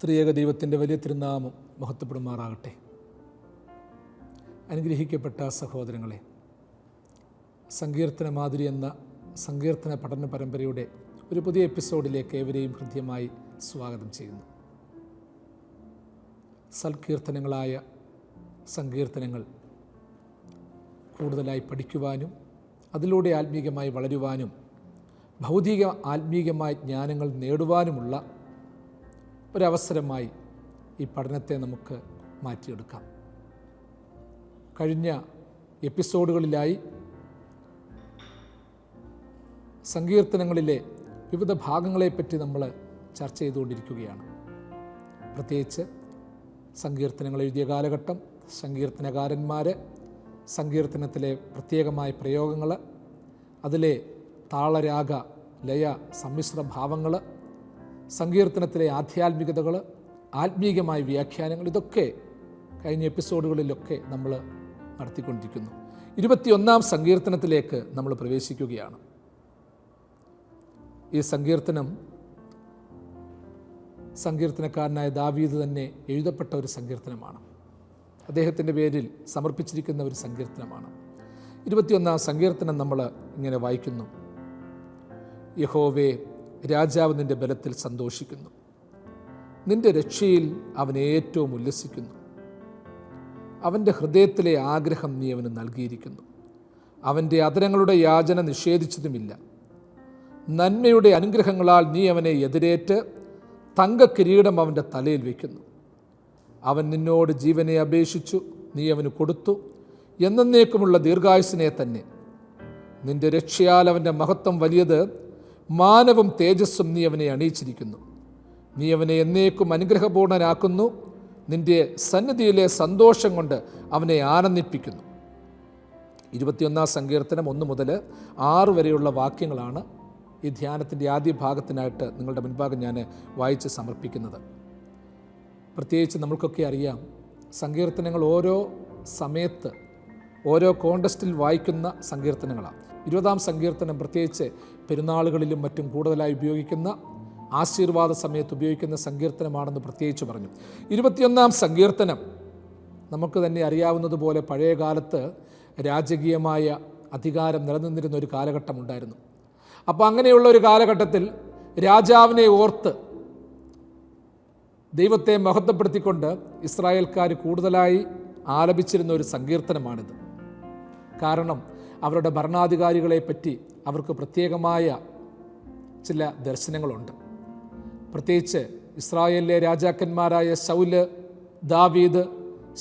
ത്രിയേക ദൈവത്തിൻ്റെ വലിയ തിരുനാമം മഹത്വപ്പെടുമാറാകട്ടെ. അനുഗ്രഹിക്കപ്പെട്ട സഹോദരങ്ങളെ, സങ്കീർത്തന മാധുരി എന്ന സങ്കീർത്തന പഠന പരമ്പരയുടെ ഒരു പുതിയ എപ്പിസോഡിലേക്ക് ഏവരെയും ഹൃദ്യമായി സ്വാഗതം ചെയ്യുന്നു. സൽകീർത്തനങ്ങളായ സങ്കീർത്തനങ്ങൾ കൂടുതലായി പഠിക്കുവാനും അതിലൂടെ ആത്മീകമായി വളരുവാനും ഭൗതിക ആത്മീകമായ ജ്ഞാനങ്ങൾ നേടുവാനുമുള്ള ഒരവസരമായി ഈ പഠനത്തെ നമുക്ക് മാറ്റിയെടുക്കാം. കഴിഞ്ഞ എപ്പിസോഡുകളിലായി സങ്കീർത്തനങ്ങളിലെ വിവിധ ഭാഗങ്ങളെപ്പറ്റി നമ്മൾ ചർച്ച ചെയ്തുകൊണ്ടിരിക്കുകയാണ്. പ്രത്യേകിച്ച് സങ്കീർത്തനങ്ങൾ എഴുതിയ കാലഘട്ടം, സങ്കീർത്തനകാരന്മാർ, സങ്കീർത്തനത്തിലെ പ്രത്യേകമായ പ്രയോഗങ്ങൾ, അതിലെ താളരാഗ ലയ സമ്മിശ്ര ഭാവങ്ങൾ, സങ്കീർത്തനത്തിലെ ആധ്യാത്മികതകൾ, ആത്മീകമായ വ്യാഖ്യാനങ്ങൾ, ഇതൊക്കെ കഴിഞ്ഞ എപ്പിസോഡുകളിലൊക്കെ നമ്മൾ നടത്തിക്കൊണ്ടിരിക്കുന്നു. 21-ാം സങ്കീർത്തനത്തിലേക്ക് നമ്മൾ പ്രവേശിക്കുകയാണ്. ഈ സങ്കീർത്തനം സങ്കീർത്തനക്കാരനായ ദാവീദ് തന്നെ എഴുതപ്പെട്ട ഒരു സങ്കീർത്തനമാണ്. അദ്ദേഹത്തിൻ്റെ പേരിൽ സമർപ്പിച്ചിരിക്കുന്ന ഒരു സങ്കീർത്തനമാണ്. 21-ാം സങ്കീർത്തനം നമ്മൾ ഇങ്ങനെ വായിക്കുന്നു: യഹോവേ, രാജാവ് നിൻ്റെ ബലത്തിൽ സന്തോഷിക്കുന്നു, നിൻ്റെ രക്ഷയിൽ അവൻ ഏറ്റവും ഉല്ലസിക്കുന്നു. അവൻ്റെ ഹൃദയത്തിലെ ആഗ്രഹം നീ അവന് നൽകിയിരിക്കുന്നു. അവൻ്റെ അധരങ്ങളുടെ യാചന നിഷേധിച്ചതുമില്ല. നന്മയുടെ അനുഗ്രഹങ്ങളാൽ നീ അവനെ എതിരേറ്റ് തങ്കക്കിരീടം അവൻ്റെ തലയിൽ വയ്ക്കുന്നു. അവൻ നിന്നോട് ജീവനെ അപേക്ഷിച്ചു, നീ അവന് കൊടുത്തു, എന്നേക്കുമുള്ള ദീർഘായുസിനെ തന്നെ. നിൻ്റെ രക്ഷയാൽ അവൻ്റെ മഹത്വം വലിയത്, മാനവും തേജസ്സും നീ അവനെ അണിയിച്ചിരിക്കുന്നു. നീ അവനെ എന്നേക്കും അനുഗ്രഹപൂർണനാക്കുന്നു. നിൻ്റെ സന്നിധിയിലെ സന്തോഷം കൊണ്ട് അവനെ ആനന്ദിപ്പിക്കുന്നു. 21-ാം സങ്കീർത്തനം 1 മുതൽ 6 വരെയുള്ള വാക്യങ്ങളാണ് ഈ ധ്യാനത്തിൻ്റെ ആദ്യ ഭാഗത്തിനായിട്ട് നിങ്ങളുടെ മുൻപാകെ ഞാൻ വായിച്ച് സമർപ്പിക്കുന്നത്. പ്രത്യേകിച്ച് നമ്മൾക്കൊക്കെ അറിയാം, സങ്കീർത്തനങ്ങൾ ഓരോ സമയത്ത് ഓരോ കോണ്ടസ്റ്റിൽ വായിക്കുന്ന സങ്കീർത്തനങ്ങളാണ്. 20-ാം സങ്കീർത്തനം പ്രത്യേകിച്ച് പെരുന്നാളുകളിലും മറ്റും കൂടുതലായി ഉപയോഗിക്കുന്ന, ആശീർവാദ സമയത്ത് ഉപയോഗിക്കുന്ന സങ്കീർത്തനമാണെന്ന് പ്രത്യേകിച്ച് പറഞ്ഞു. 21-ാം സങ്കീർത്തനം നമുക്ക് തന്നെ അറിയാവുന്നതുപോലെ പഴയ കാലത്ത് രാജകീയമായ അധികാരം നിലനിന്നിരുന്ന ഒരു കാലഘട്ടം ഉണ്ടായിരുന്നു. അപ്പോൾ അങ്ങനെയുള്ള ഒരു കാലഘട്ടത്തിൽ രാജാവിനെ ഓർത്ത് ദൈവത്തെ മഹത്വപ്പെടുത്തിക്കൊണ്ട് ഇസ്രായേൽക്കാർ കൂടുതലായി ആലപിച്ചിരുന്ന ഒരു സങ്കീർത്തനമാണിത്. കാരണം അവരുടെ ഭരണാധികാരികളെ പറ്റി അവർക്ക് പ്രത്യേകമായ ചില ദർശനങ്ങളുണ്ട്. പ്രത്യേകിച്ച് ഇസ്രായേലിലെ രാജാക്കന്മാരായ ശൗല്, ദാവീദ്,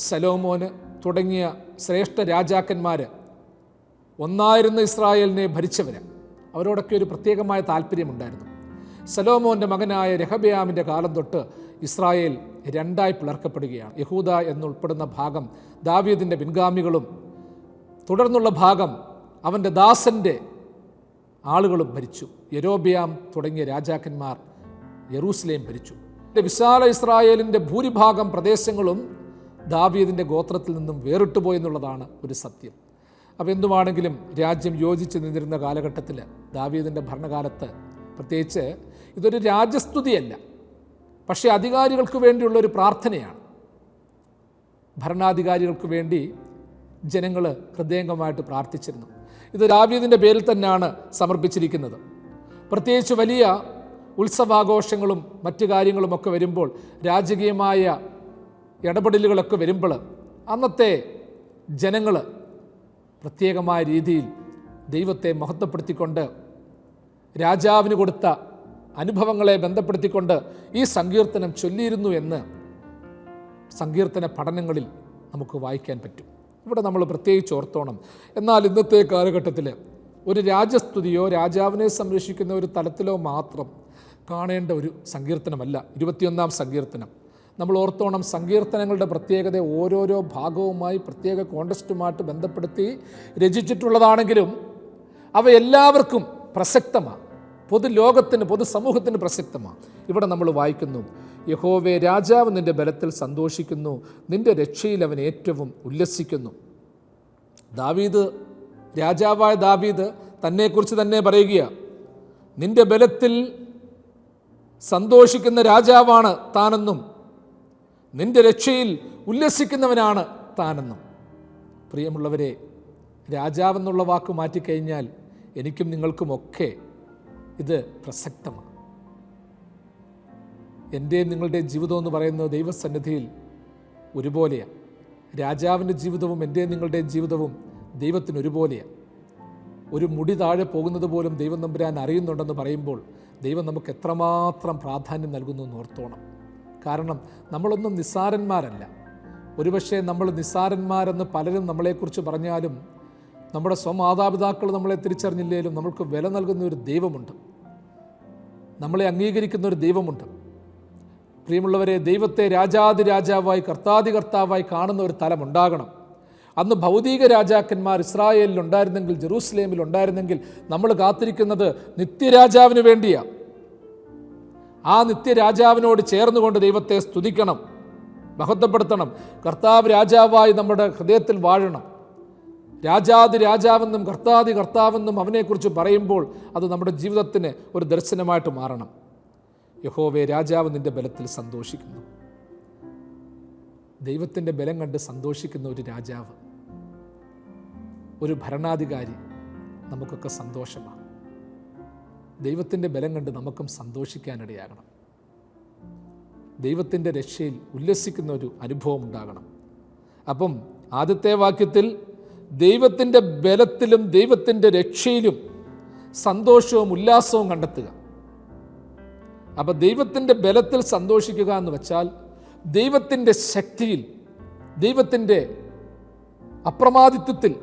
ശലോമോന് തുടങ്ങിയ ശ്രേഷ്ഠ രാജാക്കന്മാർ ഒന്നായിരുന്ന ഇസ്രായേലിനെ ഭരിച്ചവർ. അവരോടൊക്കെ ഒരു പ്രത്യേകമായ താല്പര്യമുണ്ടായിരുന്നു. ശലോമോൻ്റെ മകനായ രഹബയാമിൻ്റെ കാലം തൊട്ട് ഇസ്രായേൽ രണ്ടായി പിളർക്കപ്പെടുകയാണ്. യഹൂദ എന്നുൾപ്പെടുന്ന ഭാഗം ദാവീദിൻ്റെ പിൻഗാമികളും തുടർന്നുള്ള ഭാഗം അവൻ്റെ ദാസൻ്റെ ആളുകളും ഭരിച്ചു. യെരോബയാം തുടങ്ങിയ രാജാക്കന്മാർ യെരൂശലേം ഭരിച്ചു. വിശാല ഇസ്രായേലിൻ്റെ ഭൂരിഭാഗം പ്രദേശങ്ങളും ദാവീദിൻ്റെ ഗോത്രത്തിൽ നിന്നും വേറിട്ടുപോയി എന്നുള്ളതാണ് ഒരു സത്യം. അപ്പോൾ എന്തുവാണെങ്കിലും രാജ്യം യോജിച്ച് നിന്നിരുന്ന കാലഘട്ടത്തിൽ, ദാവീദിൻ്റെ ഭരണകാലത്ത് പ്രത്യേകിച്ച് ഇതൊരു രാജസ്തുതിയല്ല, പക്ഷേ അധികാരികൾക്ക് വേണ്ടിയുള്ളൊരു പ്രാർത്ഥനയാണ്. ഭരണാധികാരികൾക്ക് വേണ്ടി ജനങ്ങൾ ഹൃദയംഗമായിട്ട് പ്രാർത്ഥിച്ചിരുന്നു. ഇത് ദാവീദിൻ്റെ പേരിൽ തന്നെയാണ് സമർപ്പിച്ചിരിക്കുന്നത്. പ്രത്യേകിച്ച് വലിയ ഉത്സവാഘോഷങ്ങളും മറ്റു കാര്യങ്ങളുമൊക്കെ വരുമ്പോൾ, രാജകീയമായ ഇടപെടലുകളൊക്കെ വരുമ്പോൾ അന്നത്തെ ജനങ്ങൾ പ്രത്യേകമായ രീതിയിൽ ദൈവത്തെ മഹത്വപ്പെടുത്തിക്കൊണ്ട് രാജാവിന് കൊടുത്ത അനുഭവങ്ങളെ ബന്ധപ്പെടുത്തിക്കൊണ്ട് ഈ സങ്കീർത്തനം ചൊല്ലിയിരുന്നു എന്ന് സങ്കീർത്തന പഠനങ്ങളിൽ നമുക്ക് വായിക്കാൻ പറ്റും. ഇവിടെ നമ്മൾ പ്രത്യേകിച്ച് ഓർത്തോണം. എന്നാൽ ഇന്നത്തെ കാലഘട്ടത്തിൽ ഒരു രാജസ്തുതിയോ രാജാവിനെ സംരക്ഷിക്കുന്ന ഒരു തലത്തിലോ മാത്രം കാണേണ്ട ഒരു സങ്കീർത്തനമല്ല 21-ാം സങ്കീർത്തനം. നമ്മൾ ഓർത്തോണം, സങ്കീർത്തനങ്ങളുടെ പ്രത്യേകത ഓരോരോ ഭാഗവുമായി പ്രത്യേക കോണ്ടസ്റ്റുമായിട്ട് ബന്ധപ്പെടുത്തി രചിച്ചിട്ടുള്ളതാണെങ്കിലും അവ എല്ലാവർക്കും പ്രസക്തമാണ്. പൊതുലോകത്തിന്, പൊതുസമൂഹത്തിന് പ്രസക്തമാണ്. ഇവിടെ നമ്മൾ വായിക്കുന്നു: യഹോവേ, രാജാവ് നിൻ്റെ ബലത്തിൽ സന്തോഷിക്കുന്നു, നിൻ്റെ രക്ഷയിൽ അവൻ ഏറ്റവും ഉല്ലസിക്കുന്നു. ദാവീദ്, രാജാവായ ദാവീദ് തന്നെക്കുറിച്ച് തന്നെ പറയുകയാണ്, നിൻ്റെ ബലത്തിൽ സന്തോഷിക്കുന്ന രാജാവാണ് താനെന്നും നിന്റെ രക്ഷയിൽ ഉല്ലസിക്കുന്നവനാണ് താനെന്നും. പ്രിയമുള്ളവരെ, രാജാവെന്നുള്ള വാക്ക് മാറ്റിക്കഴിഞ്ഞാൽ എനിക്കും നിങ്ങൾക്കുമൊക്കെ ഇത് പ്രസക്തമാണ്. എൻ്റെയും നിങ്ങളുടെയും ജീവിതം എന്ന് പറയുന്നത് ദൈവസന്നിധിയിൽ ഒരുപോലെയാണ്. രാജാവിൻ്റെ ജീവിതവും എൻ്റെയും നിങ്ങളുടെയും ജീവിതവും ദൈവത്തിന് ഒരുപോലെയാണ്. ഒരു മുടി താഴെ പോകുന്നത് പോലും ദൈവം തമ്പുരാൻ അറിയുന്നുണ്ടെന്ന് പറയുമ്പോൾ ദൈവം നമുക്ക് എത്രമാത്രം പ്രാധാന്യം നൽകുന്നു എന്ന് ഓർത്തോണം. കാരണം നമ്മളൊന്നും നിസ്സാരന്മാരല്ല. ഒരുപക്ഷെ നമ്മൾ നിസ്സാരന്മാരെന്ന് പലരും നമ്മളെക്കുറിച്ച് പറഞ്ഞാലും നമ്മുടെ സ്വമാതാപിതാക്കൾ നമ്മളെ തിരിച്ചറിഞ്ഞില്ലേലും നമ്മൾക്ക് വില നൽകുന്ന ഒരു ദൈവമുണ്ട്, നമ്മളെ അംഗീകരിക്കുന്ന ഒരു ദൈവമുണ്ട്. പ്രിയമുള്ളവരെ, ദൈവത്തെ രാജാതി രാജാവായി കർത്താതി കർത്താവായി കാണുന്ന ഒരു തലമുണ്ടാകണം. അന്ന് ഭൗതിക രാജാക്കന്മാർ ഇസ്രായേലിൽ ഉണ്ടായിരുന്നെങ്കിൽ, ജെറൂസലേമിൽ ഉണ്ടായിരുന്നെങ്കിൽ, നമ്മൾ കാത്തിരിക്കുന്നത് നിത്യരാജാവിന് വേണ്ടിയാണ്. ആ നിത്യരാജാവിനോട് ചേർന്നുകൊണ്ട് ദൈവത്തെ സ്തുതിക്കണം, മഹത്വപ്പെടുത്തണം. കർത്താവ് രാജാവായി നമ്മുടെ ഹൃദയത്തിൽ വാഴണം. രാജാതി രാജാവെന്നും കർത്താതി കർത്താവെന്നും അവനെക്കുറിച്ച് പറയുമ്പോൾ അത് നമ്മുടെ ജീവിതത്തിന് ഒരു ദർശനമായിട്ട് മാറണം. യഹോവേ, രാജാവ് നിൻ്റെ ബലത്തിൽ സന്തോഷിക്കുന്നു. ദൈവത്തിൻ്റെ ബലം കണ്ട് സന്തോഷിക്കുന്ന ഒരു രാജാവ്, ഒരു ഭരണാധികാരി നമുക്കൊക്കെ സന്തോഷമാണ്. ദൈവത്തിൻ്റെ ബലം കണ്ട് നമുക്കും സന്തോഷിക്കാനിടയാകണം. ദൈവത്തിൻ്റെ രക്ഷയിൽ ഉല്ലസിക്കുന്ന ഒരു അനുഭവം ഉണ്ടാകണം. അപ്പം ആദ്യത്തെ വാക്യത്തിൽ ദൈവത്തിൻ്റെ ബലത്തിലും ദൈവത്തിൻ്റെ രക്ഷയിലും സന്തോഷവും ഉല്ലാസവും കണ്ടെത്തുക. അപ്പം ദൈവത്തിൻ്റെ ബലത്തിൽ സന്തോഷിക്കുക എന്ന് വെച്ചാൽ ദൈവത്തിൻ്റെ ശക്തിയിൽ, ദൈവത്തിൻ്റെ അപ്രമാദിത്വത്തിൽ.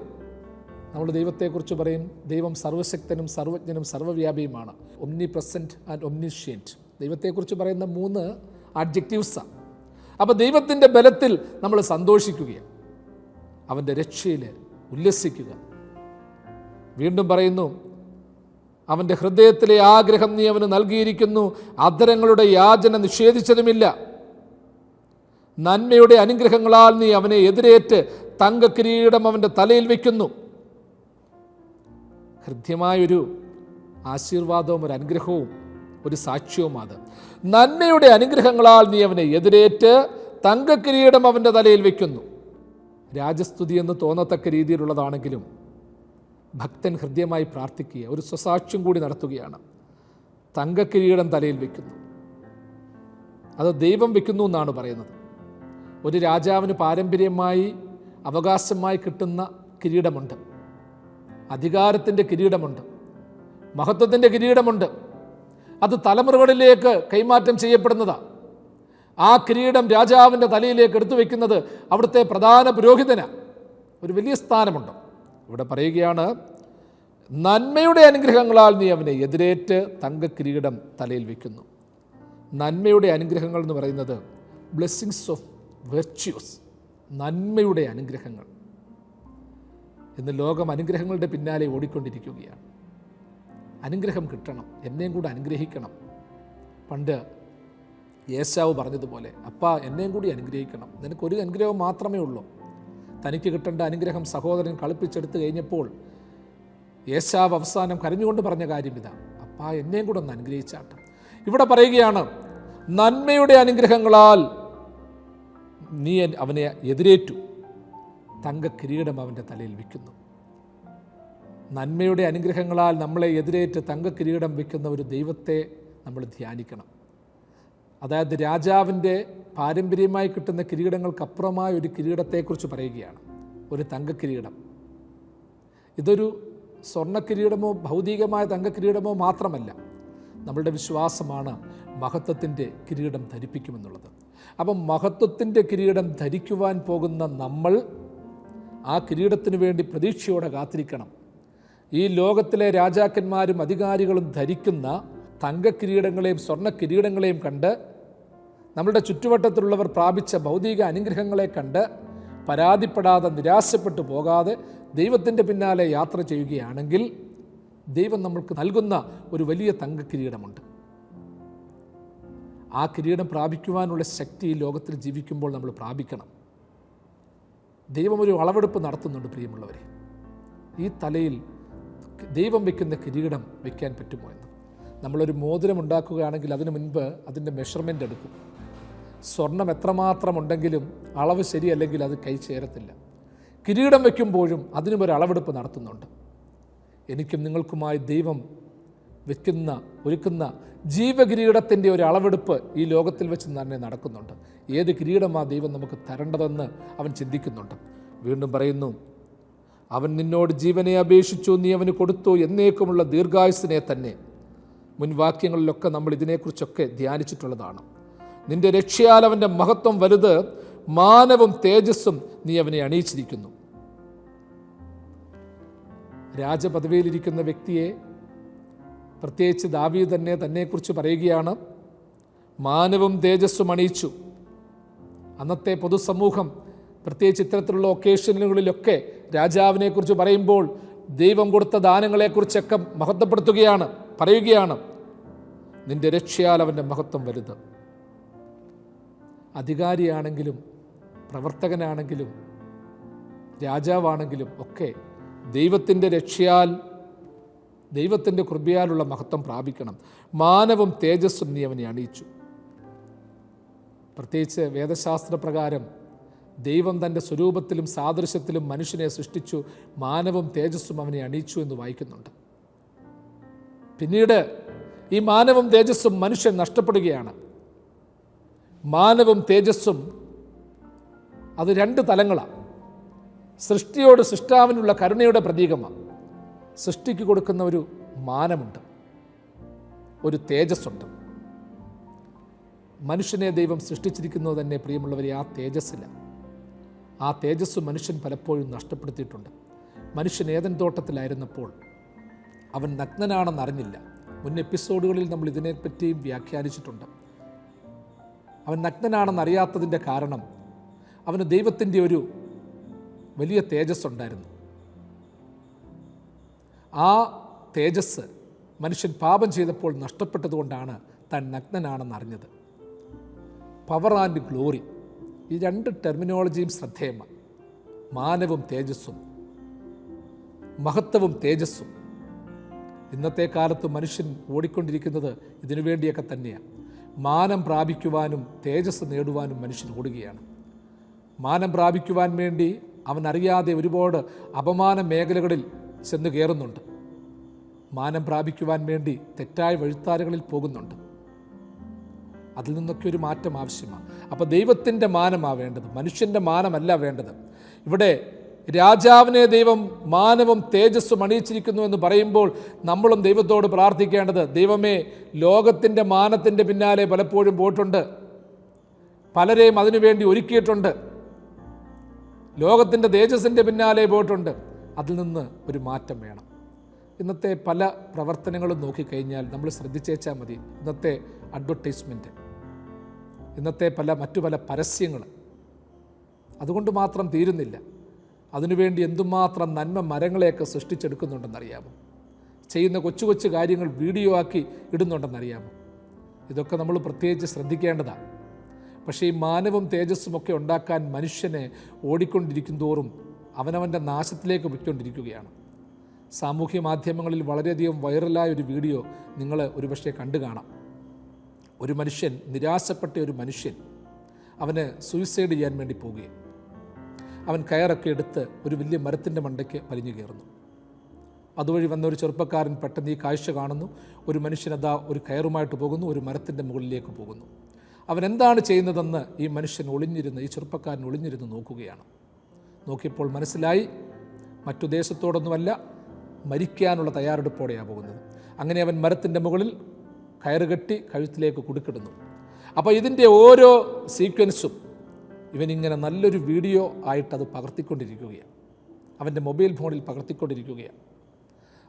നമ്മൾ ദൈവത്തെക്കുറിച്ച് പറയും, ദൈവം സർവശക്തനും സർവജ്ഞനും സർവ്വവ്യാപിയുമാണ്. Omnipresent and omniscient. ദൈവത്തെക്കുറിച്ച് പറയുന്ന 3 ആഡ്ജക്റ്റീവ്സാണ്. അപ്പോൾ ദൈവത്തിൻ്റെ ബലത്തിൽ നമ്മൾ സന്തോഷിക്കുകയാണ്, അവൻ്റെ രക്ഷയിൽ ഉല്ലസിക്കുക. വീണ്ടും പറയുന്നു, അവൻ്റെ ഹൃദയത്തിലെ ആഗ്രഹം നീ അവന് നൽകിയിരിക്കുന്നു, അധരങ്ങളുടെ യാചന നിഷേധിച്ചതുമില്ല. നന്മയുടെ അനുഗ്രഹങ്ങളാൽ നീ അവനെ എതിരേറ്റ് തങ്കക്കിരീടം അവൻ്റെ തലയിൽ വയ്ക്കുന്നു. ഹൃദ്യമായൊരു ആശീർവാദവും ഒരു അനുഗ്രഹവും ഒരു സാക്ഷ്യവും അത്. നന്മയുടെ അനുഗ്രഹങ്ങളാൽ നീ അവനെ എതിരേറ്റ് തങ്കക്കിരീടം അവൻ്റെ തലയിൽ വയ്ക്കുന്നു. രാജസ്തുതി എന്ന് തോന്നത്തക്ക രീതിയിലുള്ളതാണെങ്കിലും ഭക്തൻ ഹൃദ്യമായി പ്രാർത്ഥിക്കുക, ഒരു സ്വസാക്ഷ്യം കൂടി നടത്തുകയാണ്. തങ്കക്കിരീടം തലയിൽ വയ്ക്കുന്നു. അത് ദൈവം വയ്ക്കുന്നു എന്നാണ് പറയുന്നത്. ഒരു രാജാവിന് പാരമ്പര്യമായി അവകാശമായി കിട്ടുന്ന കിരീടമുണ്ട്, അധികാരത്തിൻ്റെ കിരീടമുണ്ട്, മഹത്വത്തിൻ്റെ കിരീടമുണ്ട്. അത് തലമുറകളിലേക്ക് കൈമാറ്റം ചെയ്യപ്പെടുന്നതാണ്. ആ കിരീടം രാജാവിൻ്റെ തലയിലേക്ക് എടുത്തു വയ്ക്കുന്നത് അവിടുത്തെ പ്രധാന പുരോഹിതനാണ്. ഒരു വലിയ സ്ഥാനമുണ്ട്. ഇവിടെ പറയുകയാണ്, നന്മയുടെ അനുഗ്രഹങ്ങളാൽ നീ അവനെ എതിരേറ്റ് തങ്കക്കിരീടം തലയിൽ വയ്ക്കുന്നു. നന്മയുടെ അനുഗ്രഹങ്ങൾ എന്ന് പറയുന്നത് ബ്ലെസ്സിങ്സ് ഓഫ് വെർച്യൂസ്, നന്മയുടെ അനുഗ്രഹങ്ങൾ. ഇന്ന് ലോകം അനുഗ്രഹങ്ങളുടെ പിന്നാലെ ഓടിക്കൊണ്ടിരിക്കുകയാണ്. അനുഗ്രഹം കിട്ടണം, എന്നെയും കൂടെ അനുഗ്രഹിക്കണം. പണ്ട് യേശാവ് പറഞ്ഞതുപോലെ, അപ്പാ എന്നെയും കൂടി അനുഗ്രഹിക്കണം. നിനക്കൊരു അനുഗ്രഹം മാത്രമേ ഉള്ളൂ. തനിക്ക് കിട്ടേണ്ട അനുഗ്രഹം സഹോദരൻ കളിപ്പിച്ചെടുത്ത് കഴിഞ്ഞപ്പോൾ യേശാവ് അവസാനം കരഞ്ഞുകൊണ്ട് പറഞ്ഞ കാര്യം ഇതാ, അപ്പാ എന്നെയും കൂടെ ഒന്ന് അനുഗ്രഹിച്ചാട്ടെ. ഇവിടെ പറയുകയാണ്, നന്മയുടെ അനുഗ്രഹങ്ങളാൽ നീ അവനെ എതിരേറ്റു, തങ്കക്കിരീടം അവൻ്റെ തലയിൽ വയ്ക്കുന്നു. നന്മയുടെ അനുഗ്രഹങ്ങളാൽ നമ്മളെ എതിരേറ്റ് തങ്കക്കിരീടം വയ്ക്കുന്ന ഒരു ദൈവത്തെ നമ്മൾ ധ്യാനിക്കണം. അതായത് രാജാവിൻ്റെ പാരമ്പര്യമായി കിട്ടുന്ന കിരീടങ്ങൾക്കപ്പുറമായ ഒരു കിരീടത്തെക്കുറിച്ച് പറയുകയാണ്, ഒരു തങ്കക്കിരീടം. ഇതൊരു സ്വർണ്ണക്കിരീടമോ ഭൗതികമായ തങ്കക്കിരീടമോ മാത്രമല്ല, നമ്മളുടെ വിശ്വാസമാണ് മഹത്വത്തിൻ്റെ കിരീടം ധരിപ്പിക്കുമെന്നുള്ളത്. അപ്പം മഹത്വത്തിൻ്റെ കിരീടം ധരിക്കുവാൻ പോകുന്ന നമ്മൾ ആ കിരീടത്തിന് വേണ്ടി പ്രതീക്ഷയോടെ കാത്തിരിക്കണം. ഈ ലോകത്തിലെ രാജാക്കന്മാരും അധികാരികളും ധരിക്കുന്ന തങ്കക്കിരീടങ്ങളെയും സ്വർണ്ണക്കിരീടങ്ങളെയും കണ്ട്, നമ്മളുടെ ചുറ്റുവട്ടത്തിലുള്ളവർ പ്രാപിച്ച ഭൗതിക അനുഗ്രഹങ്ങളെ കണ്ട് പരാതിപ്പെടാതെ നിരാശപ്പെട്ടു പോകാതെ ദൈവത്തിൻ്റെ പിന്നാലെ യാത്ര ചെയ്യുകയാണെങ്കിൽ ദൈവം നമ്മൾക്ക് നൽകുന്ന ഒരു വലിയ തങ്കക്കിരീടമുണ്ട്. ആ കിരീടം പ്രാപിക്കുവാനുള്ള ശക്തി ഈ ലോകത്തിൽ ജീവിക്കുമ്പോൾ നമ്മൾ പ്രാപിക്കണം. ദൈവം ഒരു അളവെടുപ്പ് നടത്തുന്നുണ്ട് പ്രിയമുള്ളവരെ. ഈ തലയിൽ ദൈവം വയ്ക്കുന്ന കിരീടം വയ്ക്കാൻ പറ്റുമോ എന്ന്. നമ്മളൊരു മോതിരം ഉണ്ടാക്കുകയാണെങ്കിൽ അതിന് മുൻപ് അതിൻ്റെ മെഷർമെൻ്റ് എടുക്കും. സ്വർണം എത്രമാത്രം ഉണ്ടെങ്കിലും അളവ് ശരിയല്ലെങ്കിൽ അത് കൈ ചേരത്തില്ല. കിരീടം വയ്ക്കുമ്പോഴും അതിനും ഒരു അളവെടുപ്പ് നടത്തുന്നുണ്ട്. എനിക്കും നിങ്ങൾക്കുമായി ദൈവം ഒരുക്കുന്ന ജീവകിരീടത്തിൻ്റെ ഒരു അളവെടുപ്പ് ഈ ലോകത്തിൽ വെച്ച് തന്നെ നടക്കുന്നുണ്ട്. ഏത് കിരീടമാണ് ദൈവം നമുക്ക് തരേണ്ടതെന്ന് അവൻ ചിന്തിക്കുന്നുണ്ട്. വീണ്ടും പറയുന്നു, അവൻ നിന്നോട് ജീവനെ അപേക്ഷിച്ചു, നീ അവന് കൊടുത്തു, എന്നേക്കുമുള്ള ദീർഘായുസ്സിനെ തന്നെ. മുൻവാക്യങ്ങളിലൊക്കെ നമ്മൾ ഇതിനെക്കുറിച്ചൊക്കെ ധ്യാനിച്ചിട്ടുള്ളതാണ്. നിന്റെ രക്ഷയാൽ അവൻ്റെ മഹത്വം വലുത്, മാനവും തേജസ്സും നീ അവനെ അണിയിച്ചിരിക്കുന്നു. രാജപദവിയിലിരിക്കുന്ന വ്യക്തിയെ, പ്രത്യേകിച്ച് ദാവീദ് തന്നെക്കുറിച്ച് പറയുകയാണ്, മാനവും തേജസ്സും അണിയിച്ചു. അന്നത്തെ പൊതുസമൂഹം പ്രത്യേകിച്ച് ഇത്തരത്തിലുള്ള ഒക്കേഷനുകളിലൊക്കെ രാജാവിനെക്കുറിച്ച് പറയുമ്പോൾ ദൈവം കൊടുത്ത ദാനങ്ങളെക്കുറിച്ചൊക്കെ മഹത്വപ്പെടുത്തുകയാണ്, പറയുകയാണ്, നിന്റെ രക്ഷയാൽ അവൻ്റെ മഹത്വം വലുത്. അധികാരിയാണെങ്കിലും പ്രവർത്തകനാണെങ്കിലും രാജാവാണെങ്കിലും ഒക്കെ ദൈവത്തിൻ്റെ രക്ഷയാൽ, ദൈവത്തിൻ്റെ കൃപയാലുള്ള മഹത്വം പ്രാപിക്കണം. മാനവും തേജസ്സും നീ അവനെ അണിയിച്ചു. പ്രത്യേകിച്ച് വേദശാസ്ത്രപ്രകാരം ദൈവം തൻ്റെ സ്വരൂപത്തിലും സാദൃശ്യത്തിലും മനുഷ്യനെ സൃഷ്ടിച്ചു, മാനവും തേജസ്സും അവനെ അണിയിച്ചു എന്ന് വായിക്കുന്നുണ്ട്. പിന്നീട് ഈ മാനവും തേജസ്സും മനുഷ്യൻ നഷ്ടപ്പെടുകയാണ്. മാനവും തേജസ്സും അത് രണ്ട് തലങ്ങളാണ്. സൃഷ്ടിയോട് സൃഷ്ടാവിനുള്ള കരുണയുടെ പ്രതീകമാണ്. സൃഷ്ടിക്ക് കൊടുക്കുന്ന ഒരു മാനമുണ്ട്, ഒരു തേജസ്സുണ്ട്. മനുഷ്യനെ ദൈവം സൃഷ്ടിച്ചിരിക്കുന്നത് തന്നെ, പ്രിയമുള്ളവരെ, ആ തേജസ്സില്ല. ആ തേജസ് മനുഷ്യൻ പലപ്പോഴും നഷ്ടപ്പെടുത്തിയിട്ടുണ്ട്. മനുഷ്യൻ ഏദൻ തോട്ടത്തിലായിരുന്നപ്പോൾ അവൻ നഗ്നനാണെന്നറിഞ്ഞില്ല. മുൻ എപ്പിസോഡുകളിൽ നമ്മൾ ഇതിനെപ്പറ്റിയും വ്യാഖ്യാനിച്ചിട്ടുണ്ട്. അവൻ നഗ്നനാണെന്നറിയാത്തതിൻ്റെ കാരണം അവന് ദൈവത്തിൻ്റെ ഒരു വലിയ തേജസ് ഉണ്ടായിരുന്നു. ആ തേജസ് മനുഷ്യൻ പാപം ചെയ്തപ്പോൾ നഷ്ടപ്പെട്ടതുകൊണ്ടാണ് താൻ നഗ്നനാണെന്നറിഞ്ഞത്. പവർ ആൻഡ് ഗ്ലോറി, ഈ രണ്ട് ടെർമിനോളജിയും ശ്രദ്ധേയമാണ്. മാനവും തേജസ്സും, മഹത്വവും തേജസ്സും. ഇന്നത്തെ കാലത്ത് മനുഷ്യൻ ഓടിക്കൊണ്ടിരിക്കുന്നത് ഇതിനു വേണ്ടിയൊക്കെ തന്നെയാണ്. മാനം പ്രാപിക്കുവാനും തേജസ് നേടുവാനും മനുഷ്യൻ ഓടുകയാണ്. മാനം പ്രാപിക്കുവാൻ വേണ്ടി അവൻ അറിയാതെ ഒരുപാട് അപമാന മേഖലകളിൽ ചെന്ന് കയറുന്നുണ്ട്. മാനം പ്രാപിക്കുവാൻ വേണ്ടി തെറ്റായ വഴിത്താരകളിൽ പോകുന്നുണ്ട്. അതിൽ നിന്നൊക്കെ ഒരു മാറ്റം ആവശ്യമാണ്. അപ്പോൾ ദൈവത്തിൻ്റെ മാനമാണ് വേണ്ടത്, മനുഷ്യൻ്റെ മാനമല്ല വേണ്ടത്. ഇവിടെ രാജാവിനെ ദൈവം മാനവും തേജസ്സും അണിയിച്ചിരിക്കുന്നു എന്ന് പറയുമ്പോൾ നമ്മളും ദൈവത്തോട് പ്രാർത്ഥിക്കേണ്ടത്, ദൈവമേ, ലോകത്തിൻ്റെ മാനത്തിൻ്റെ പിന്നാലെ പലപ്പോഴും പോയിട്ടുണ്ട്, പലരെയും അതിനുവേണ്ടി ഒരുക്കിയിട്ടുണ്ട്, ലോകത്തിൻ്റെ തേജസ്സിൻ്റെ പിന്നാലെ പോയിട്ടുണ്ട്. അതിൽ നിന്ന് ഒരു മാറ്റം വേണം. ഇന്നത്തെ പല പ്രവർത്തനങ്ങളും നോക്കിക്കഴിഞ്ഞാൽ നമ്മൾ ശ്രദ്ധിച്ചേച്ചാൽ മതി. ഇന്നത്തെ അഡ്വർടൈസ്മെൻറ്റ്, ഇന്നത്തെ മറ്റു പല പരസ്യങ്ങൾ, അതുകൊണ്ട് മാത്രം തീരുന്നില്ല. അതിനുവേണ്ടി എന്തുമാത്രം നന്മ മരങ്ങളെയൊക്കെ സൃഷ്ടിച്ചെടുക്കുന്നുണ്ടെന്നറിയാമോ? ചെയ്യുന്ന കൊച്ചു കൊച്ചു കാര്യങ്ങൾ വീഡിയോ ആക്കി ഇടുന്നുണ്ടെന്നറിയാമോ? ഇതൊക്കെ നമ്മൾ പ്രത്യേകിച്ച് ശ്രദ്ധിക്കേണ്ടതാണ്. പക്ഷേ ഈ മാനവും തേജസ്സും ഒക്കെ ഉണ്ടാക്കാൻ മനുഷ്യനെ ഓടിക്കൊണ്ടിരിക്കും തോറും അവനവൻ്റെ നാശത്തിലേക്ക് പോയിക്കൊണ്ടിരിക്കുകയാണ്. സാമൂഹ്യ മാധ്യമങ്ങളിൽ വളരെയധികം വൈറലായ ഒരു വീഡിയോ നിങ്ങൾ ഒരുപക്ഷെ കണ്ടു കാണാം. ഒരു മനുഷ്യൻ, നിരാശപ്പെട്ട ഒരു മനുഷ്യൻ, അവന് സൂയിസൈഡ് ചെയ്യാൻ വേണ്ടി പോവുകയും അവൻ കയറൊക്കെ എടുത്ത് ഒരു വലിയ മരത്തിൻ്റെ മണ്ടയ്ക്ക് വലിഞ്ഞു കയറുന്നു. അതുവഴി വന്ന ഒരു ചെറുപ്പക്കാരൻ പെട്ടെന്ന് ഈ കാഴ്ച കാണുന്നു. ഒരു മനുഷ്യൻ അതാ ഒരു കയറുമായിട്ട് പോകുന്നു, ഒരു മരത്തിൻ്റെ മുകളിലേക്ക് പോകുന്നു. അവൻ എന്താണ് ചെയ്യുന്നതെന്ന് ഈ മനുഷ്യൻ ഈ ചെറുപ്പക്കാരൻ ഒളിഞ്ഞിരുന്ന് നോക്കുകയാണ്. നോക്കിയപ്പോൾ മനസ്സിലായി, മറ്റുദ്ദേശത്തോടൊന്നുമല്ല, മരിക്കാനുള്ള തയ്യാറെടുപ്പോടെയാണ് പോകുന്നത്. അങ്ങനെ അവൻ മരത്തിൻ്റെ മുകളിൽ കയറുകെട്ടി കഴുത്തിലേക്ക് കുടുക്കിടുന്നു. അപ്പോൾ ഇതിൻ്റെ ഓരോ സീക്വൻസും ഇവനിങ്ങനെ നല്ലൊരു വീഡിയോ ആയിട്ടത് പകർത്തിക്കൊണ്ടിരിക്കുകയാണ്, അവൻ്റെ മൊബൈൽ ഫോണിൽ പകർത്തിക്കൊണ്ടിരിക്കുകയാണ്.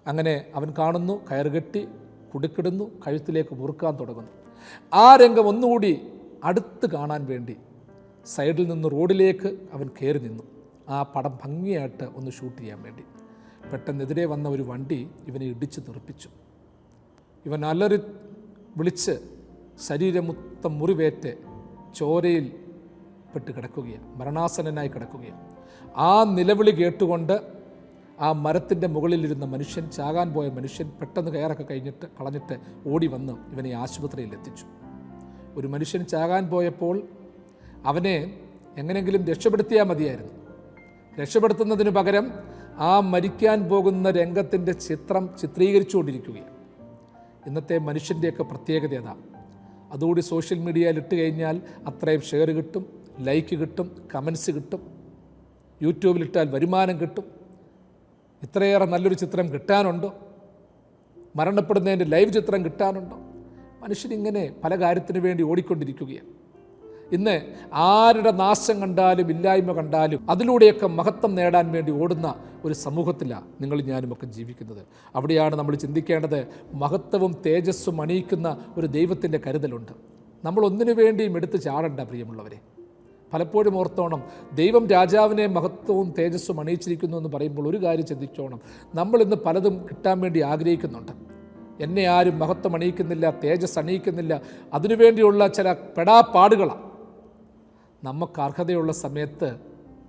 അങ്ങനെ അവൻ കാണുന്നു, കയറുകെട്ടി കുടുക്കിടുന്നു, കഴുത്തിലേക്ക് മുറുക്കാൻ തുടങ്ങുന്നു. ആ രംഗം ഒന്നുകൂടി അടുത്ത് കാണാൻ വേണ്ടി സൈഡിൽ നിന്ന് റോഡിലേക്ക് അവൻ കയറി നിന്നു, ആ പടം ഭംഗിയായിട്ട് ഒന്ന് ഷൂട്ട് ചെയ്യാൻ വേണ്ടി. പെട്ടെന്നെതിരെ വന്ന ഒരു വണ്ടി ഇവനെ ഇടിച്ച് തെറിപ്പിച്ചു. ഇവൻ അലറി വിളിച്ച് ശരീരം മൊത്തം മുറിവേറ്റ് ചോരയിൽ പെട്ട് കിടക്കുകയാണ്, മരണാസന്നനായി കിടക്കുകയാണ്. ആ നിലവിളി കേട്ടുകൊണ്ട് ആ മരത്തിൻ്റെ മുകളിലിരുന്ന മനുഷ്യൻ, ചാകാൻ പോയ മനുഷ്യൻ, പെട്ടെന്ന് കയറൊക്കെ കളഞ്ഞിട്ട് ഓടി വന്ന് ഇവനെ ആശുപത്രിയിൽ എത്തിച്ചു. ഒരു മനുഷ്യൻ ചാകാൻ പോയപ്പോൾ അവനെ എങ്ങനെയെങ്കിലും രക്ഷപ്പെടുത്തിയാൽ മതിയായിരുന്നു. രക്ഷപ്പെടുത്തുന്നതിന് പകരം ആ മരിക്കാൻ പോകുന്ന രംഗത്തിൻ്റെ ചിത്രം ചിത്രീകരിച്ചുകൊണ്ടിരിക്കുകയാണ്. ഇന്നത്തെ മനുഷ്യൻ്റെയൊക്കെ പ്രത്യേകത അതാണ്. അതുകൂടി സോഷ്യൽ മീഡിയയിൽ ഇട്ട് കഴിഞ്ഞാൽ അത്രയും ഷെയർ കിട്ടും, ലൈക്ക് കിട്ടും, കമൻസ് കിട്ടും, യൂട്യൂബിലിട്ടാൽ വരുമാനം കിട്ടും. ഇത്രയേറെ നല്ലൊരു ചിത്രം കിട്ടാനുണ്ടോ? മരണപ്പെടുന്നതിൻ്റെ ലൈവ് ചിത്രം കിട്ടാനുണ്ടോ? മനുഷ്യനിങ്ങനെ പല കാര്യത്തിന് വേണ്ടി ഓടിക്കൊണ്ടിരിക്കുകയാണ്. ഇന്ന് ആരുടെ നാശം കണ്ടാലും ഇല്ലായ്മ കണ്ടാലും അതിലൂടെയൊക്കെ മഹത്വം നേടാൻ വേണ്ടി ഓടുന്ന ഒരു സമൂഹത്തിലാണ് നിങ്ങൾ ഞാനുമൊക്കെ ജീവിക്കുന്നത്. അവിടെയാണ് നമ്മൾ ചിന്തിക്കേണ്ടത്. മഹത്വവും തേജസ്സും അണിയിക്കുന്ന ഒരു ദൈവത്തിൻ്റെ കരുതലുണ്ട്. നമ്മൾ ഒന്നിനു വേണ്ടിയും എടുത്ത് ചാടണ്ട പ്രിയമുള്ളവരെ. പലപ്പോഴും ഓർത്തോണം, ദൈവം രാജാവിനെ മഹത്വവും തേജസ്സും അണിയിച്ചിരിക്കുന്നു എന്ന് പറയുമ്പോൾ ഒരു കാര്യം ചിന്തിച്ചോണം. നമ്മളിന്ന് പലതും കിട്ടാൻ വേണ്ടി ആഗ്രഹിക്കുന്നുണ്ട്. എന്നെ ആരും മഹത്വം അണിയിക്കുന്നില്ല, തേജസ് അണിയിക്കുന്നില്ല, അതിനുവേണ്ടിയുള്ള ചില പെടാപ്പാടുകളാണ്. നമുക്ക് അർഹതയുള്ള സമയത്ത്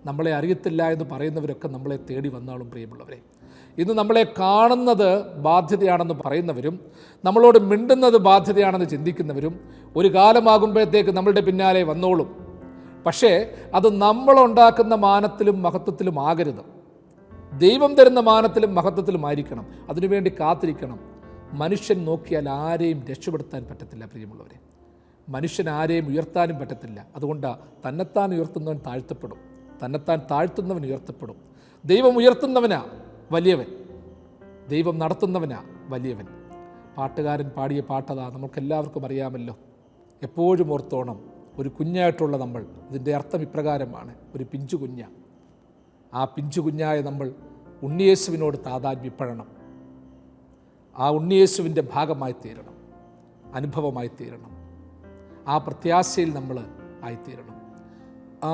നമ്മളെ അറിയത്തില്ല എന്ന് പറയുന്നവരൊക്കെ നമ്മളെ തേടി വന്നാളും പ്രിയമുള്ളവരെ. ഇന്ന് നമ്മളെ കാണുന്നത് ബാധ്യതയാണെന്ന് പറയുന്നവരും നമ്മളോട് മിണ്ടുന്നത് ബാധ്യതയാണെന്ന് ചിന്തിക്കുന്നവരും ഒരു കാലമാകുമ്പോഴത്തേക്ക് നമ്മളുടെ പിന്നാലെ വന്നോളും. പക്ഷേ അത് നമ്മളുണ്ടാക്കുന്ന മാനത്തിലും മഹത്വത്തിലും ആകരുത്. ദൈവം തരുന്ന മാനത്തിലും മഹത്വത്തിലും ആയിരിക്കണം. അതിനുവേണ്ടി കാത്തിരിക്കണം. മനുഷ്യൻ നോക്കിയാൽ ആരെയും രക്ഷപ്പെടുത്താൻ പറ്റത്തില്ല പ്രിയമുള്ളവരെ. മനുഷ്യൻ ആരെയും ഉയർത്താനും പറ്റത്തില്ല. അതുകൊണ്ടാണ് തന്നെത്താൻ ഉയർത്തുന്നവൻ താഴ്ത്തപ്പെടും, തന്നെത്താൻ താഴ്ത്തുന്നവൻ ഉയർത്തപ്പെടും. ദൈവം ഉയർത്തുന്നവനാ വലിയവൻ, ദൈവം നടത്തുന്നവനാ വലിയവൻ. പാട്ടുകാരൻ പാടിയ പാട്ടതാ നമുക്കെല്ലാവർക്കും അറിയാമല്ലോ. എപ്പോഴും ഓർത്തോണം, ഒരു കുഞ്ഞായിട്ടുള്ള നമ്മൾ, ഇതിൻ്റെ അർത്ഥം ഇപ്രകാരമാണ്: ഒരു പിഞ്ചു കുഞ്ഞ. ആ പിഞ്ചു കുഞ്ഞായ നമ്മൾ ഉണ്ണിയേശുവിനോട് താതാത്മ്യപ്പെടണം. ആ ഉണ്ണിയേശുവിൻ്റെ ഭാഗമായി തീരണം, അനുഭവമായി തീരണം. ആ പ്രത്യാശയിൽ നമ്മൾ ആയിത്തീരണം.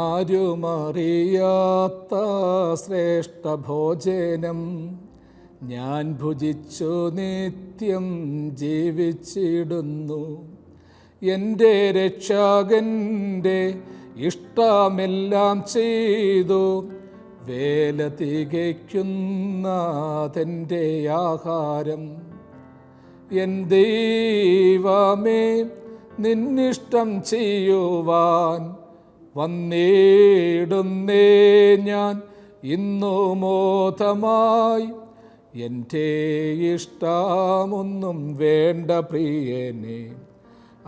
ആരുമറിയാത്ത ശ്രേഷ്ഠ ഭോജനം ഞാൻ ഭുജിച്ചു നിത്യം ജീവിച്ചിടുന്നു. എൻ്റെ രക്ഷകൻ്റെ ഇഷ്ടമെല്ലാം ചെയ്തു വേല തികയ്ക്കുന്നതെൻ്റെ ആഹാരം. എൻ ദൈവമേ, നിന്നിഷ്ടം ചെയ്യുവാൻ വന്നിടുന്നേ ഞാൻ ഇന്നു മോദമായി. എൻ്റെ ഇഷ്ടമൊന്നും വേണ്ട പ്രിയനെ,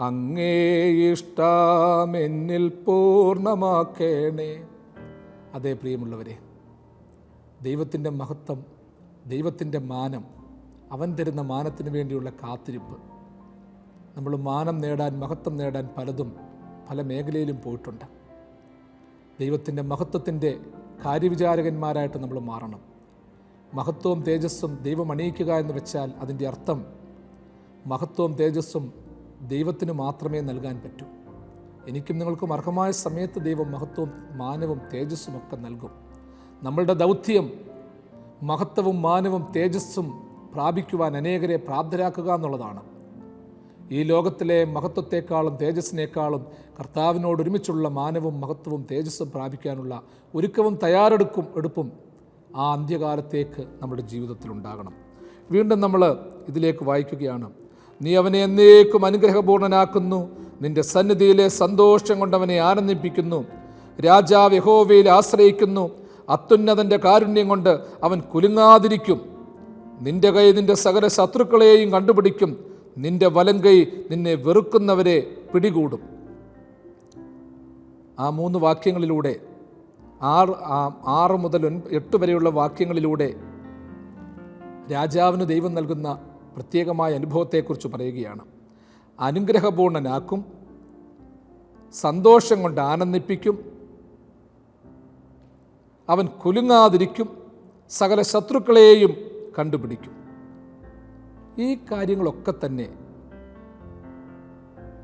അങ്ങേ ഇഷ്ടം എന്നിൽ പൂർണ്ണമാക്കണേ. അതേ പ്രിയമുള്ളവരെ, ദൈവത്തിൻ്റെ മഹത്വം, ദൈവത്തിൻ്റെ മാനം, അവൻ തരുന്ന മാനത്തിന് വേണ്ടിയുള്ള കാത്തിരിപ്പ്. നമ്മൾ മാനം നേടാൻ, മഹത്വം നേടാൻ പല മേഖലയിലും പോയിട്ടുണ്ട്. ദൈവത്തിൻ്റെ മഹത്വത്തിൻ്റെ കാര്യവിചാരകന്മാരായിട്ട് നമ്മൾ മാറണം. മഹത്വവും തേജസ്സും ദൈവം അണിയിക്കുക എന്ന് വെച്ചാൽ അതിൻ്റെ അർത്ഥം മഹത്വവും തേജസ്സും ദൈവത്തിന് മാത്രമേ നൽകാൻ പറ്റൂ. എനിക്കും നിങ്ങൾക്കും അർഹമായ സമയത്ത് ദൈവം മഹത്വവും മാനവും തേജസ്സും ഒക്കെ നൽകും. നമ്മളുടെ ദൗത്യം മഹത്വവും മാനവും തേജസ്സും പ്രാപിക്കുവാൻ അനേകരെ പ്രാപ്തരാക്കുക എന്നുള്ളതാണ്. ഈ ലോകത്തിലെ മഹത്വത്തെക്കാളും തേജസ്സിനേക്കാളും കർത്താവിനോട് ഒരുമിച്ചുള്ള മാനവും മഹത്വവും തേജസ്സും പ്രാപിക്കാനുള്ള ഒരുക്കവും എടുപ്പും ആ അന്ത്യകാലത്തേക്ക് നമ്മുടെ ജീവിതത്തിലുണ്ടാകണം. വീണ്ടും നമ്മൾ ഇതിലേക്ക് വായിക്കുകയാണ്. നീ അവനെ എന്നേക്കും അനുഗ്രഹപൂർണനാക്കുന്നു, നിന്റെ സന്നിധിയിലെ സന്തോഷം കൊണ്ടവനെ ആനന്ദിപ്പിക്കുന്നു. രാജാവ് യഹോവയിൽ ആശ്രയിക്കുന്നു, അത്യുന്നതൻ്റെ കാരുണ്യം കൊണ്ട് അവൻ കുലുങ്ങാതിരിക്കും. നിന്റെ കൈ നിന്റെ സകല ശത്രുക്കളെയും കണ്ടുപിടിക്കും, നിന്റെ വലങ്കൈ നിന്നെ വെറുക്കുന്നവരെ പിടികൂടും. ആ 3 വാക്യങ്ങളിലൂടെ 6 മുതൽ 8 വരെയുള്ള വാക്യങ്ങളിലൂടെ രാജാവിന് ദൈവം നൽകുന്ന പ്രത്യേകമായ അനുഭവത്തെക്കുറിച്ച് പറയുകയാണ്. അനുഗ്രഹപൂർണനാക്കും, സന്തോഷം കൊണ്ട് ആനന്ദിപ്പിക്കും, അവൻ കുലുങ്ങാതിരിക്കും, സകല ശത്രുക്കളെയും കണ്ടുപിടിക്കും. ഈ കാര്യങ്ങളൊക്കെ തന്നെ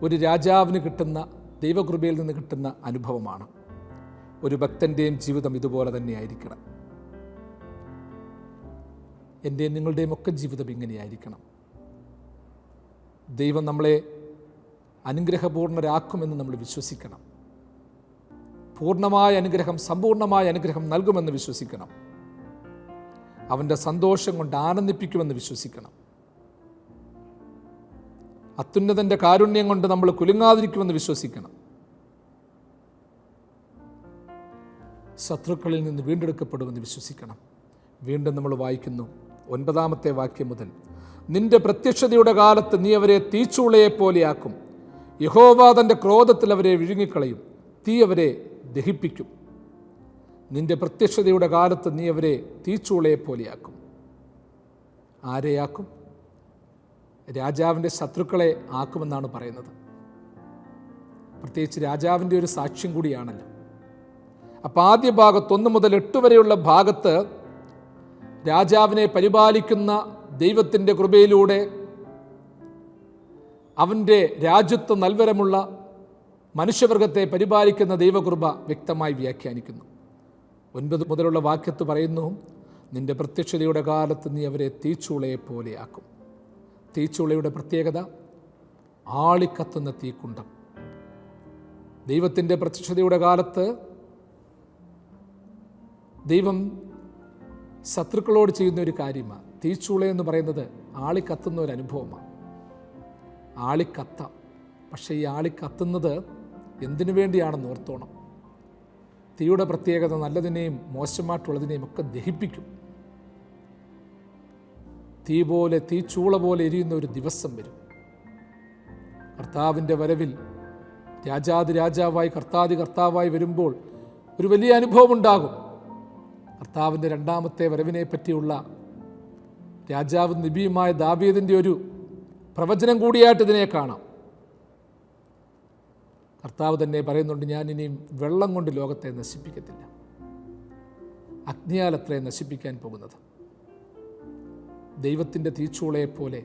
ഒരു രാജാവിന് കിട്ടുന്ന, ദൈവകൃപയിൽ നിന്ന് കിട്ടുന്ന അനുഭവമാണ്. ഒരു ഭക്തൻ്റെയും ജീവിതം ഇതുപോലെ തന്നെ ആയിരിക്കണം. എൻ്റെയും നിങ്ങളുടെയും ഒക്കെ ജീവിതം ഇങ്ങനെയായിരിക്കണം. ദൈവം നമ്മളെ അനുഗ്രഹപൂർണരാക്കുമെന്ന് നമ്മൾ വിശ്വസിക്കണം. പൂർണ്ണമായ അനുഗ്രഹം, സമ്പൂർണ്ണമായ അനുഗ്രഹം നൽകുമെന്ന് വിശ്വസിക്കണം. അവൻ്റെ സന്തോഷം കൊണ്ട് ആനന്ദിപ്പിക്കുമെന്ന് വിശ്വസിക്കണം. അത്യുന്നതൻ്റെ കാരുണ്യം കൊണ്ട് നമ്മൾ കുലുങ്ങാതിരിക്കുമെന്ന് വിശ്വസിക്കണം. ശത്രുക്കളിൽ നിന്ന് വീണ്ടെടുക്കപ്പെടുമെന്ന് വിശ്വസിക്കണം. വീണ്ടും നമ്മൾ വായിക്കുന്നു 9-ാമത്തെ വാക്യം മുതൽ, നിന്റെ പ്രത്യക്ഷതയുടെ കാലത്ത് നീ അവരെ തീച്ചൂളയെപ്പോലെയാക്കും. യഹോവ തൻ്റെ ക്രോധത്തിൽ അവരെ വിഴുങ്ങിക്കളയും, തീ അവരെ ദഹിപ്പിക്കും. നിന്റെ പ്രത്യക്ഷതയുടെ കാലത്ത് നീ അവരെ തീച്ചൂളയെപ്പോലെയാക്കും. ആരെയാക്കും? രാജാവിൻ്റെ ശത്രുക്കളെ ആക്കുമെന്നാണ് പറയുന്നത്. പ്രത്യേകിച്ച് രാജാവിൻ്റെ ഒരു സാക്ഷ്യം കൂടിയാണല്ലോ. അപ്പം ആദ്യ ഭാഗത്ത് 1 മുതൽ 8 വരെയുള്ള ഭാഗത്ത് രാജാവിനെ പരിപാലിക്കുന്ന ദൈവത്തിൻ്റെ കൃപയിലൂടെ അവൻ്റെ രാജ്യത്വ നൽവരമുള്ള മനുഷ്യവർഗത്തെ പരിപാലിക്കുന്ന ദൈവകൃപ വ്യക്തമായി വ്യാഖ്യാനിക്കുന്നു. 9 മുതലുള്ള വാക്യത്ത് പറയുന്നു, നിന്റെ പ്രത്യക്ഷതയുടെ കാലത്ത് നീ അവരെ തീച്ചൂളയെപ്പോലെയാക്കും. തീച്ചൂളയുടെ പ്രത്യേകത ആളിക്കത്തുന്ന തീക്കുണ്ടം. ദൈവത്തിൻ്റെ പ്രത്യക്ഷതയുടെ കാലത്ത് ദൈവം ശത്രുക്കളോട് ചെയ്യുന്ന ഒരു കാര്യമാണ്. തീച്ചൂള എന്ന് പറയുന്നത് ആളിക്കത്തുന്ന ഒരു അനുഭവമാണ്. ആളിക്കത്ത. പക്ഷേ ഈ ആളിക്കത്തുന്നത് എന്തിനു വേണ്ടിയാണെന്ന് ഓർത്തോണം. തീയുടെ പ്രത്യേകത നല്ലതിനെയും മോശമായിട്ടുള്ളതിനെയും ഒക്കെ ദഹിപ്പിക്കും. തീ പോലെ, തീച്ചൂള പോലെ എരിയുന്ന ഒരു ദിവസം വരും. കർത്താവിൻ്റെ വരവിൽ രാജാവായി കർത്താവായി വരുമ്പോൾ ഒരു വലിയ അനുഭവം ഉണ്ടാകും. കർത്താവിൻ്റെ 2-ാമത്തെ വരവിനെ പറ്റിയുള്ള രാജാവും നബിയുമായ ദാവീദിൻ്റെ ഒരു പ്രവചനം കൂടിയായിട്ട് ഇതിനെ കാണാം. കർത്താവ് തന്നെ പറയുന്നുണ്ട്, ഞാൻ ഇനിയും വെള്ളം കൊണ്ട് ലോകത്തെ നശിപ്പിക്കത്തില്ല, അഗ്നിയാൽ അത്രേ നശിപ്പിക്കാൻ പോകുന്നത്. ദൈവത്തിൻ്റെ തീച്ചൂളയെപ്പോലെ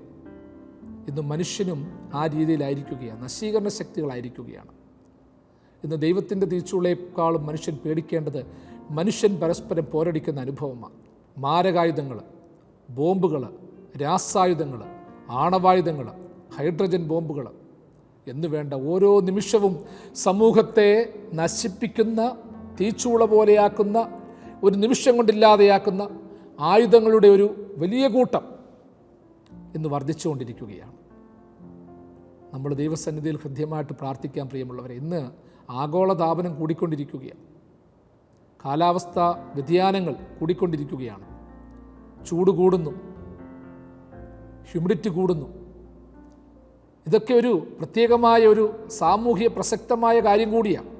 ഇന്ന് മനുഷ്യനും ആ രീതിയിലായിരിക്കുകയാണ്. നശീകരണ ശക്തികളായിരിക്കുകയാണ്. ഇന്ന് ദൈവത്തിൻ്റെ തീച്ചൂളയെക്കാളും മനുഷ്യൻ പേടിക്കേണ്ടത് മനുഷ്യൻ പരസ്പരം പോരടിക്കുന്ന അനുഭവമാണ്. മാരകായുധങ്ങൾ, ബോംബുകൾ, രാസായുധങ്ങൾ, ആണവായുധങ്ങൾ, ഹൈഡ്രജൻ ബോംബുകൾ എന്നു വേണ്ട ഓരോ നിമിഷവും സമൂഹത്തെ നശിപ്പിക്കുന്ന, തീച്ചൂള പോലെയാക്കുന്ന, ഒരു നിമിഷം കൊണ്ടില്ലാതെയാക്കുന്ന ആയുധങ്ങളുടെ ഒരു വലിയ കൂട്ടം ഇന്ന് വർദ്ധിച്ചുകൊണ്ടിരിക്കുകയാണ്. നമ്മൾ ദൈവസന്നിധിയിൽ ഹൃദ്യമായിട്ട് പ്രാർത്ഥിക്കാൻ പ്രിയമുള്ളവരെ. ഇന്ന് ആഗോളതാപനം കൂടിക്കൊണ്ടിരിക്കുകയാണ്. കാലാവസ്ഥ വ്യതിയാനങ്ങൾ കൂടിക്കൊണ്ടിരിക്കുകയാണ്. ചൂട് കൂടുന്നു, ഹ്യൂമിഡിറ്റി കൂടുന്നു. ഇതൊക്കെ ഒരു പ്രത്യേകമായ ഒരു സാമൂഹ്യ പ്രസക്തമായ കാര്യം കൂടിയാണ്.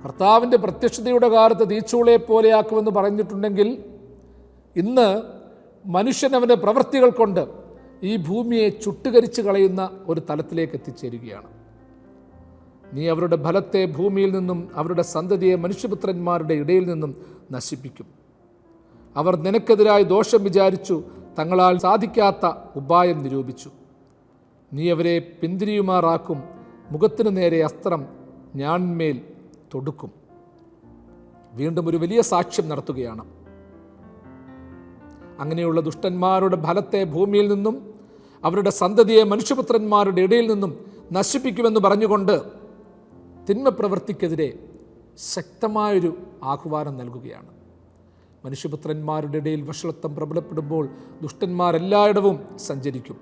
കർത്താവിൻ്റെ പ്രത്യക്ഷതയുടെ കാലത്ത് തീച്ചൂളയെ പോലെയാക്കുമെന്ന് പറഞ്ഞിട്ടുണ്ടെങ്കിൽ ഇന്ന് മനുഷ്യൻ അവൻ്റെ പ്രവൃത്തികൾ കൊണ്ട് ഈ ഭൂമിയെ ചുട്ടുകരിച്ച് കളയുന്ന ഒരു തലത്തിലേക്ക് എത്തിച്ചേരുകയാണ്. നീ അവരുടെ ഫലത്തെ ഭൂമിയിൽ നിന്നും അവരുടെ സന്തതിയെ മനുഷ്യപുത്രന്മാരുടെ ഇടയിൽ നിന്നും നശിപ്പിക്കും. അവർ നിനക്കെതിരായി ദോഷം വിചാരിച്ചു, തങ്ങളാൽ സാധിക്കാത്ത ഉപായം നിരൂപിച്ചു. നീ അവരെ പിന്തിരിയുമാറാക്കും, മുഖത്തിനു നേരെ അസ്ത്രം ഞാൺമേൽ തൊടുക്കും. വീണ്ടും ഒരു വലിയ സാക്ഷ്യം നടത്തുകയാണ്. അങ്ങനെയുള്ള ദുഷ്ടന്മാരുടെ ഫലത്തെ ഭൂമിയിൽ നിന്നും അവരുടെ സന്തതിയെ മനുഷ്യപുത്രന്മാരുടെ ഇടയിൽ നിന്നും നശിപ്പിക്കുമെന്ന് പറഞ്ഞുകൊണ്ട് തിന്മപ്രവൃത്തിക്കെതിരെ ശക്തമായൊരു ആഹ്വാനം നൽകുകയാണ്. മനുഷ്യപുത്രന്മാരുടെ ഇടയിൽ വഷളത്വം പ്രബലപ്പെടുമ്പോൾ ദുഷ്ടന്മാരെല്ലായിടവും സഞ്ചരിക്കും.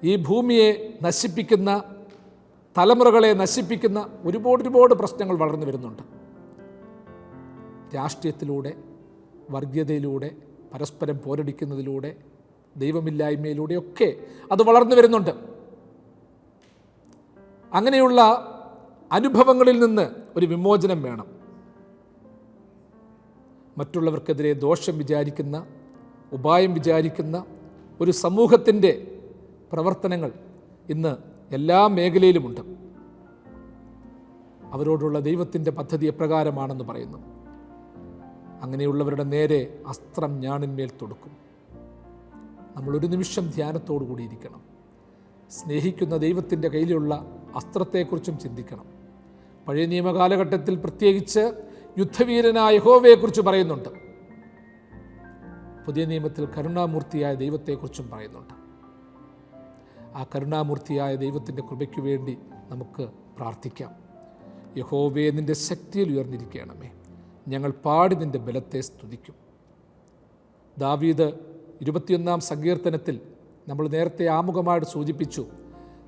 ഈ ഭൂമിയെ നശിപ്പിക്കുന്ന, തലമുറകളെ നശിപ്പിക്കുന്ന ഒരുപാട് പ്രശ്നങ്ങൾ വളർന്നു വരുന്നുണ്ട്. രാഷ്ട്രീയത്തിലൂടെ, വർഗീയതയിലൂടെ, പരസ്പരം പോരടിക്കുന്നതിലൂടെ, ദൈവമില്ലായ്മയിലൂടെയൊക്കെ അത് വളർന്നു വരുന്നുണ്ട്. അങ്ങനെയുള്ള അനുഭവങ്ങളിൽ നിന്ന് ഒരു വിമോചനം വേണം. മറ്റുള്ളവർക്കെതിരെ ദോഷം വിചാരിക്കുന്ന, ഉപായം വിചാരിക്കുന്ന ഒരു സമൂഹത്തിൻ്റെ പ്രവർത്തനങ്ങൾ ഇന്ന് എല്ലാ മേഖലയിലുമുണ്ട്. അവരോടുള്ള ദൈവത്തിൻ്റെ പദ്ധതി എപ്രകാരമാണെന്ന് പറയുന്നു. അങ്ങനെയുള്ളവരുടെ നേരെ അസ്ത്രം ഞാണിന്മേൽ തൊടുക്കും. നമ്മളൊരു നിമിഷം ധ്യാനത്തോടു കൂടിയിരിക്കണം. സ്നേഹിക്കുന്ന ദൈവത്തിൻ്റെ കയ്യിലുള്ള അസ്ത്രത്തെക്കുറിച്ചും ചിന്തിക്കണം. പഴയ നിയമകാലഘട്ടത്തിൽ പ്രത്യേകിച്ച് യുദ്ധവീരനായ യഹോവയെക്കുറിച്ച് പറയുന്നുണ്ട്. പുതിയ നിയമത്തിൽ കരുണാമൂർത്തിയായ ദൈവത്തെക്കുറിച്ചും പറയുന്നുണ്ട്. ആ കരുണാമൂർത്തിയായ ദൈവത്തിൻ്റെ കൃപയ്ക്ക് വേണ്ടി നമുക്ക് പ്രാർത്ഥിക്കാം. യഹോവേ, നിൻ്റെ ശക്തിയിൽ ഉയർന്നിരിക്കണമേ, ഞങ്ങൾ പാടി നിൻ്റെ ബലത്തെ സ്തുതിക്കും. ദാവീദ് 21-ാം സങ്കീർത്തനത്തിൽ നമ്മൾ നേരത്തെ ആമുഖമായിട്ട് സൂചിപ്പിച്ചു,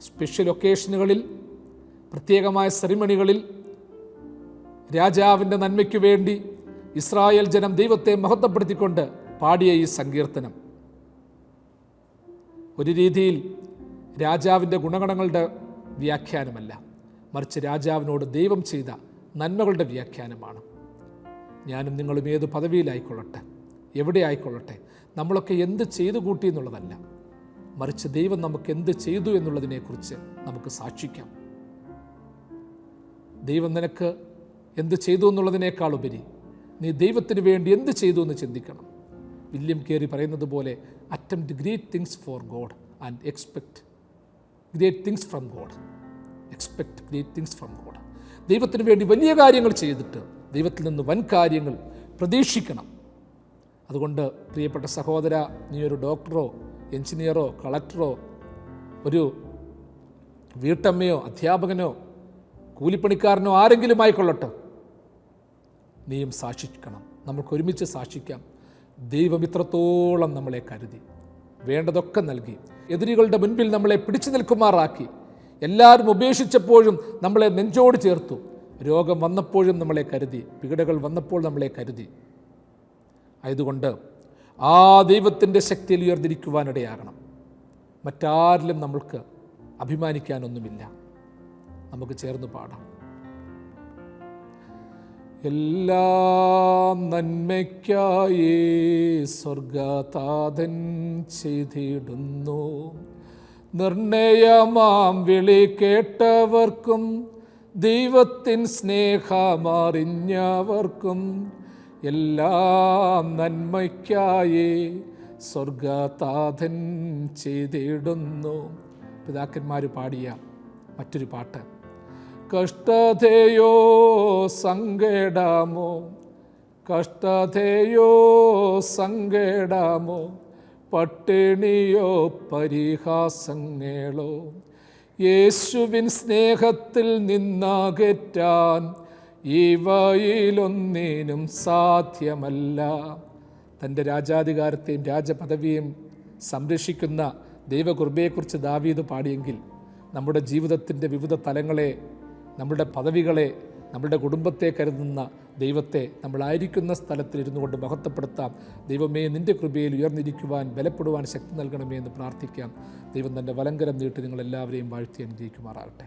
സ്പെഷ്യൽ ഒക്കേഷനുകളിൽ, പ്രത്യേകമായ സെറിമണികളിൽ രാജാവിൻ്റെ നന്മയ്ക്കു വേണ്ടി ഇസ്രായേൽ ജനം ദൈവത്തെ മഹത്വപ്പെടുത്തിക്കൊണ്ട് പാടിയ ഈ സങ്കീർത്തനം ഒരു രീതിയിൽ രാജാവിൻ്റെ ഗുണഗണങ്ങളുടെ വ്യാഖ്യാനമല്ല, മറിച്ച് രാജാവിനോട് ദൈവം ചെയ്ത നന്മകളുടെ വ്യാഖ്യാനമാണ്. ഞാനും നിങ്ങളും ഏത് പദവിയിലായിക്കൊള്ളട്ടെ, എവിടെ ആയിക്കൊള്ളട്ടെ, നമ്മളൊക്കെ എന്ത് ചെയ്തു കൂട്ടി എന്നുള്ളതല്ല, മറിച്ച് ദൈവം നമുക്ക് എന്ത് ചെയ്തു എന്നുള്ളതിനെക്കുറിച്ച് നമുക്ക് സാക്ഷിക്കാം. ദൈവം നിനക്ക് എന്ത് ചെയ്തു എന്നുള്ളതിനേക്കാൾ ഉപരി നീ ദൈവത്തിന് വേണ്ടി എന്ത് ചെയ്തു എന്ന് ചിന്തിക്കണം. വില്യം കേറി പറയുന്നത് പോലെ, attempt great things for God and expect great things from God. Expect great things from God. ദൈവത്തിന് വേണ്ടി വലിയ കാര്യങ്ങൾ ചെയ്തിട്ട് ദൈവത്തിൽ നിന്ന് വൻ കാര്യങ്ങൾ പ്രതീക്ഷിക്കണം. അതുകൊണ്ട് പ്രിയപ്പെട്ട സഹോദര, നീ ഒരു ഡോക്ടറോ എഞ്ചിനീയറോ കളക്ടറോ ഒരു വീട്ടമ്മയോ അധ്യാപകനോ കൂലിപ്പണിക്കാരനോ ആരെങ്കിലും ആയിക്കൊള്ളട്ടെ, നീയും സാക്ഷിക്കണം. നമുക്ക് ഒരുമിച്ച് സാക്ഷിക്കാം. ദൈവം ഇത്രത്തോളം നമ്മളെ കരുതി, വേണ്ടതൊക്കെ നൽകി, എതിരികളുടെ മുൻപിൽ നമ്മളെ പിടിച്ചു നിൽക്കുമാറാക്കി, എല്ലാവരും ഉപേക്ഷിച്ചപ്പോഴും നമ്മളെ നെഞ്ചോട് ചേർത്തു, രോഗം വന്നപ്പോഴും നമ്മളെ കരുതി, പീഡകൾ വന്നപ്പോൾ നമ്മളെ കരുതി. ആയതുകൊണ്ട് ആ ദൈവത്തിൻ്റെ ശക്തിയിൽ ഉയർന്നിരിക്കുവാനിടയാകണം. മറ്റാരിലും നമ്മൾക്ക് അഭിമാനിക്കാനൊന്നുമില്ല. നമുക്ക് ചേർന്ന് പാടാം. എല്ലാം നന്മയ്ക്കായി സ്വർഗതാതൻ ചെയ്തിടുന്നു. നിർണയമാം വിളി കേട്ടവർക്കും ദൈവത്തിൻ സ്നേഹമറിഞ്ഞവർക്കും എല്ലാം നന്മയ്ക്കായി സ്വർഗതാതൻ ചെയ്തിടുന്നു. പിതാക്കന്മാർ പാടിയ മറ്റൊരു പാട്ട്, കഷ്ടതയോ സങ്കടമോ, കഷ്ടതയോ സങ്കടമോ, പട്ടിണിയോ പരിഹാസങ്ങളോ, യേശുവിൻ സ്നേഹത്തിൽ നിന്നകറ്റാൻ ഇവയിലൊന്നിനും സാധ്യമല്ല. തൻ്റെ രാജാധികാരത്തെയും രാജപദവിയും സംരക്ഷിക്കുന്ന ദൈവകൃപയെക്കുറിച്ച് ദാവീദ് പാടിയെങ്കിൽ നമ്മുടെ ജീവിതത്തിൻ്റെ വിവിധ തലങ്ങളെ, നമ്മുടെ പദവികളെ, നമ്മുടെ കുടുംബത്തെ കരുതുന്ന ദൈവത്തെ നമ്മളായിരിക്കുന്ന സ്ഥലത്തിലിരുന്നു കൊണ്ട് മഹത്വപ്പെടുത്താം. ദൈവമേ, നിൻ്റെ കൃപയിൽ ഉയർന്നിരിക്കുവാൻ ബലപ്പെടുവാൻ ശക്തി നൽകണമേ എന്ന് പ്രാർത്ഥിക്കാം. ദൈവം തൻ്റെ വലങ്കരം നീട്ടി നിങ്ങളെല്ലാവരെയും വാഴ്ത്തി അനുഗ്രഹിക്കുമാറാകട്ടെ.